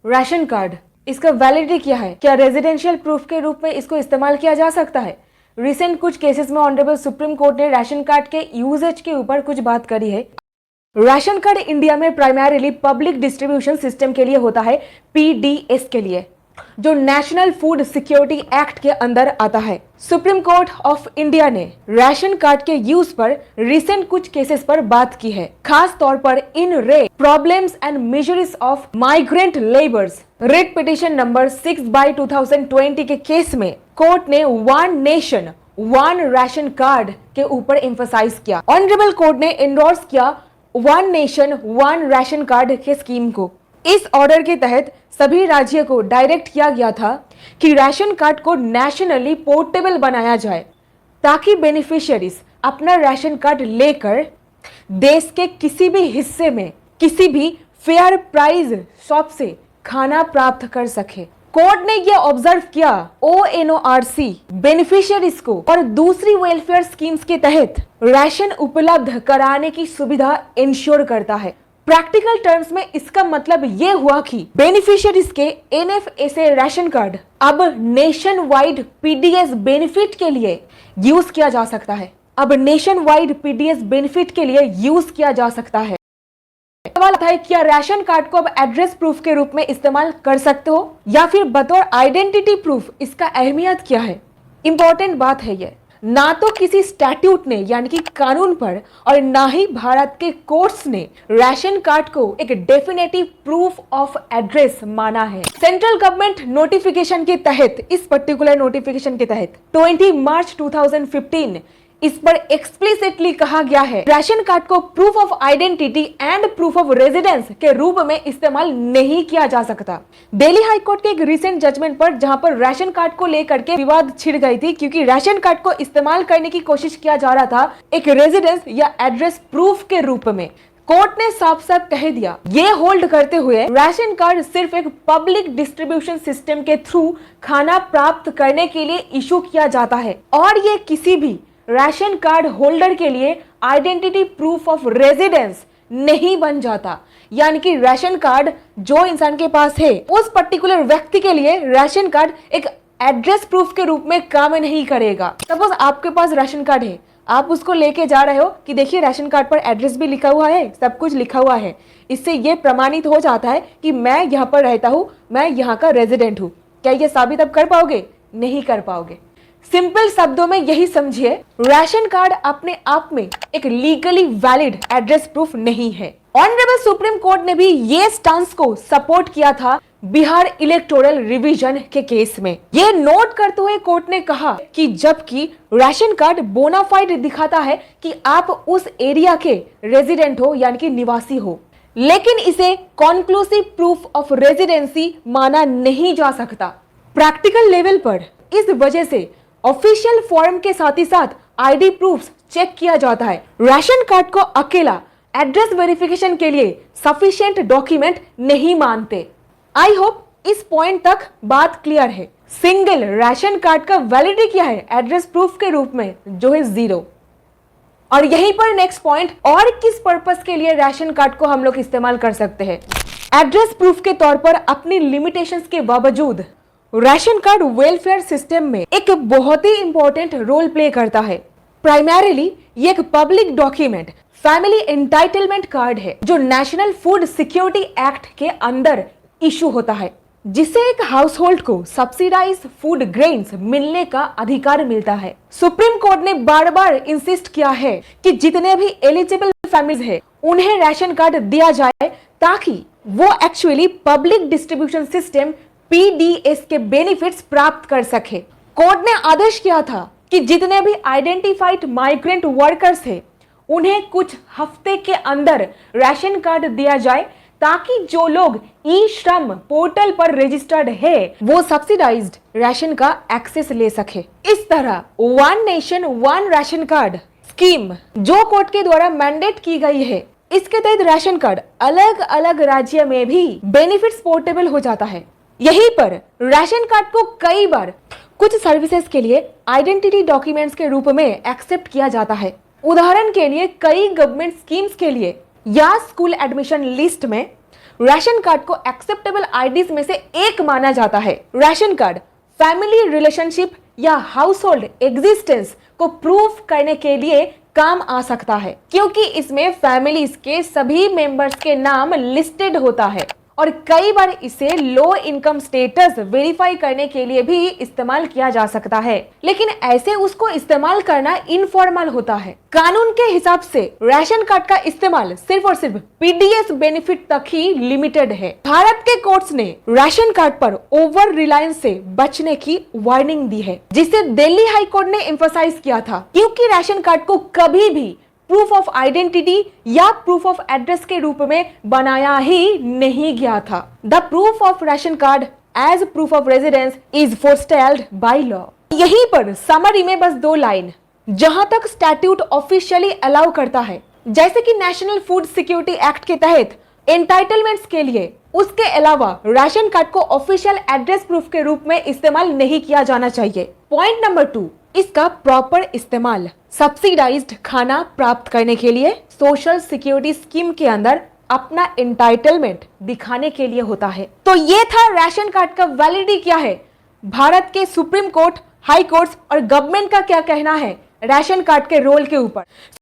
Ration card, इसका validity क्या है? क्या रेजिडेंशियल प्रूफ के रूप में इसको इस्तेमाल किया जा सकता है? रिसेंट कुछ केसेस में ऑनरेबल सुप्रीम कोर्ट ने राशन कार्ड के यूजेज के ऊपर कुछ बात करी है। राशन कार्ड इंडिया में प्राइमरीली पब्लिक डिस्ट्रीब्यूशन सिस्टम के लिए होता है, पीडीएस के लिए, जो नेशनल फूड सिक्योरिटी एक्ट के अंदर आता है। सुप्रीम कोर्ट ऑफ इंडिया ने राशन कार्ड के यूज पर रिसेंट कुछ केसेस पर बात की है, खास तौर पर इन रे problems and measures of migrant labours. Rate petition number 6/2020 के केस में कोर्ट ने one nation one ration card के ऊपर एम्फसाइज किया। ऑनरेबल कोर्ट ने एंडोर्स किया one nation one ration card के स्कीम को। इस ऑर्डर के तहत सभी राज्यों को डायरेक्ट किया गया था कि राशन कार्ड को नेशनली पोर्टेबल बनाया जाए, ताकि बेनिफिशियरीज अपना राशन कार्ड लेकर देश के किसी भी हिस्से में किसी भी फेयर प्राइस शॉप से खाना प्राप्त कर सके। कोर्ट ने यह ऑब्जर्व किया ONORC बेनिफिशियरीज को और दूसरी वेलफेयर स्कीम्स के तहत राशन उपलब्ध कराने की सुविधा इंश्योर करता है। प्रैक्टिकल टर्म्स में इसका मतलब यह हुआ कि बेनिफिशियरीज के NFSA राशन कार्ड अब नेशन वाइड पीडीएस बेनिफिट के लिए यूज किया जा सकता है। अब नेशन वाइड पीडीएस बेनिफिट के लिए यूज किया जा सकता है। सवाल आता है, क्या राशन कार्ड को अब एड्रेस प्रूफ के रूप में इस्तेमाल कर सकते हो या फिर बतौर आइडेंटिटी प्रूफ? इसका अहमियत क्या है? इंपॉर्टेंट बात है ये, ना तो किसी स्टैट्यूट ने यानी कि कानून पर और ना ही भारत के कोर्ट्स ने राशन कार्ड को एक डेफिनेटिव प्रूफ ऑफ एड्रेस माना है। सेंट्रल गवर्नमेंट नोटिफिकेशन के तहत, इस पर्टिकुलर नोटिफिकेशन के तहत 20 मार्च 2015 इस पर एक्सप्लिसिटली कहा गया है राशन कार्ड को proof of identity and proof of residence के रूप में इस्तेमाल नहीं किया जा सकता। दिल्ली हाई कोर्ट के एक रिसेंट जजमेंट पर, जहां पर राशन कार्ड को लेकर के विवाद छिड़ गई थी, क्योंकि राशन कार्ड को इस्तेमाल करने की कोशिश किया जा रहा था एक रेजिडेंस या एड्रेस प्रूफ के रूप में, कोर्ट ने साफ साफ कह दिया, ये होल्ड करते हुए राशन कार्ड सिर्फ एक पब्लिक डिस्ट्रीब्यूशन सिस्टम के थ्रू खाना प्राप्त करने के लिए इशू किया जाता है और ये किसी भी राशन कार्ड होल्डर के लिए आइडेंटिटी प्रूफ ऑफ रेजिडेंस नहीं बन जाता। यानी कि राशन कार्ड जो इंसान के पास है, उस पर्टिकुलर व्यक्ति के लिए राशन कार्ड एक एड्रेस प्रूफ के रूप में काम नहीं करेगा। सपोज आपके पास राशन कार्ड है, आप उसको लेके जा रहे हो कि देखिए राशन कार्ड पर एड्रेस भी लिखा हुआ है, सब कुछ लिखा हुआ है, इससे ये प्रमाणित हो जाता है कि मैं यहाँ पर रहता हूँ, मैं यहाँ का रेजिडेंट हूँ। क्या ये साबित अब कर पाओगे? नहीं कर पाओगे। सिंपल शब्दों में यही समझिए, राशन कार्ड अपने आप में एक लीगली वैलिड एड्रेस प्रूफ नहीं है। ऑनरेबल सुप्रीम कोर्ट ने भी ये स्टांस को सपोर्ट किया था बिहार इलेक्टोरल रिवीजन के केस में। ये नोट करते हुए कोर्ट ने कहा कि जबकि राशन कार्ड बोनाफाइड दिखाता है कि आप उस एरिया के रेजिडेंट हो यानी कि निवासी हो, लेकिन इसे कॉन्क्लूसिव प्रूफ ऑफ रेजिडेंसी माना नहीं जा सकता प्रैक्टिकल लेवल पर। इस वजह से ऑफिशियल फॉर्म के साथ ही साथ आईडी प्रूफ्स चेक किया जाता है। राशन कार्ड को अकेला एड्रेस वेरिफिकेशन के लिए सफिशिएंट डॉक्यूमेंट नहीं मानते। आई होप इस पॉइंट तक बात क्लियर है। सिंगल राशन कार्ड का वैलिडिटी क्या है एड्रेस प्रूफ के रूप में? जो है 0। और यहीं पर नेक्स्ट पॉइंट, और किस पर्पस के लिए राशन कार्ड को हम लोग इस्तेमाल कर सकते हैं? एड्रेस प्रूफ के तौर पर अपनी लिमिटेशंस के बावजूद राशन कार्ड वेलफेयर सिस्टम में एक बहुत ही इंपॉर्टेंट रोल प्ले करता है। प्राइमरीली ये एक public document family entitlement card है, जो नेशनल फूड सिक्योरिटी एक्ट के अंदर इशू होता है, जिससे एक हाउस होल्ड को सब्सिडाइज फूड ग्रेन्स मिलने का अधिकार मिलता है। सुप्रीम कोर्ट ने बार बार इंसिस्ट किया है कि जितने भी एलिजिबल फैमिलीज है उन्हें राशन कार्ड दिया जाए, ताकि वो actually public distribution system PDS के बेनिफिट्स प्राप्त कर सके। कोर्ट ने आदेश किया था कि जितने भी आइडेंटिफाइड माइग्रेंट वर्कर्स हैं उन्हें कुछ हफ्ते के अंदर राशन कार्ड दिया जाए, ताकि जो लोग ई श्रम पोर्टल पर रजिस्टर्ड है वो सब्सिडाइज्ड राशन का एक्सेस ले सके। इस तरह one nation one ration card scheme जो कोर्ट के द्वारा मैंडेट की गई है, इसके तहत राशन कार्ड अलग अलग राज्य में भी बेनिफिट्स पोर्टेबल हो जाता है। यहीं पर राशन कार्ड को कई बार कुछ सर्विसेज के लिए आइडेंटिटी डॉक्यूमेंट्स के रूप में एक्सेप्ट किया जाता है। उदाहरण के लिए कई गवर्नमेंट स्कीम्स के लिए या स्कूल एडमिशन लिस्ट में राशन कार्ड को एक्सेप्टेबल आईडीज में से एक माना जाता है। राशन कार्ड फैमिली रिलेशनशिप या हाउस होल्ड एग्जिस्टेंस को प्रूव करने के लिए काम आ सकता है, क्योंकि इसमें फैमिलीज के सभी मेंबर्स के नाम लिस्टेड होता है और कई बार इसे लो इनकम स्टेटस वेरीफाई करने के लिए भी इस्तेमाल किया जा सकता है, लेकिन ऐसे उसको इस्तेमाल करना इनफॉर्मल होता है। कानून के हिसाब से राशन कार्ड का इस्तेमाल सिर्फ और सिर्फ पीडीएस बेनिफिट तक ही लिमिटेड है। भारत के कोर्ट्स ने राशन कार्ड पर ओवर रिलायंस से बचने की वार्निंग दी है, जिसे दिल्ली हाई कोर्ट ने एम्फसाइज किया था, क्योंकि राशन कार्ड को कभी भी प्रूफ ऑफ आइडेंटिटी या प्रूफ ऑफ एड्रेस के रूप में बनाया ही नहीं गया था। The proof of ration card as proof of residence is forestalled by law. यहीं पर समरी में बस 2 लाइन, जहां तक स्टैट्यूट ऑफिशियली अलाउ करता है, जैसे कि नेशनल फूड सिक्योरिटी एक्ट के तहत एंटाइटलमेंट्स के लिए, उसके अलावा राशन कार्ड को ऑफिशियल एड्रेस प्रूफ के रूप में इस्तेमाल नहीं किया जाना चाहिए। पॉइंट नंबर 2, इसका प्रॉपर इस्तेमाल सब्सिडाइज्ड खाना प्राप्त करने के लिए सोशल सिक्योरिटी स्कीम के अंदर अपना एंटाइटलमेंट दिखाने के लिए होता है। तो ये था राशन कार्ड का वैलिडिटी क्या है, भारत के सुप्रीम कोर्ट, हाई कोर्ट्स और गवर्नमेंट का क्या कहना है राशन कार्ड के रोल के ऊपर।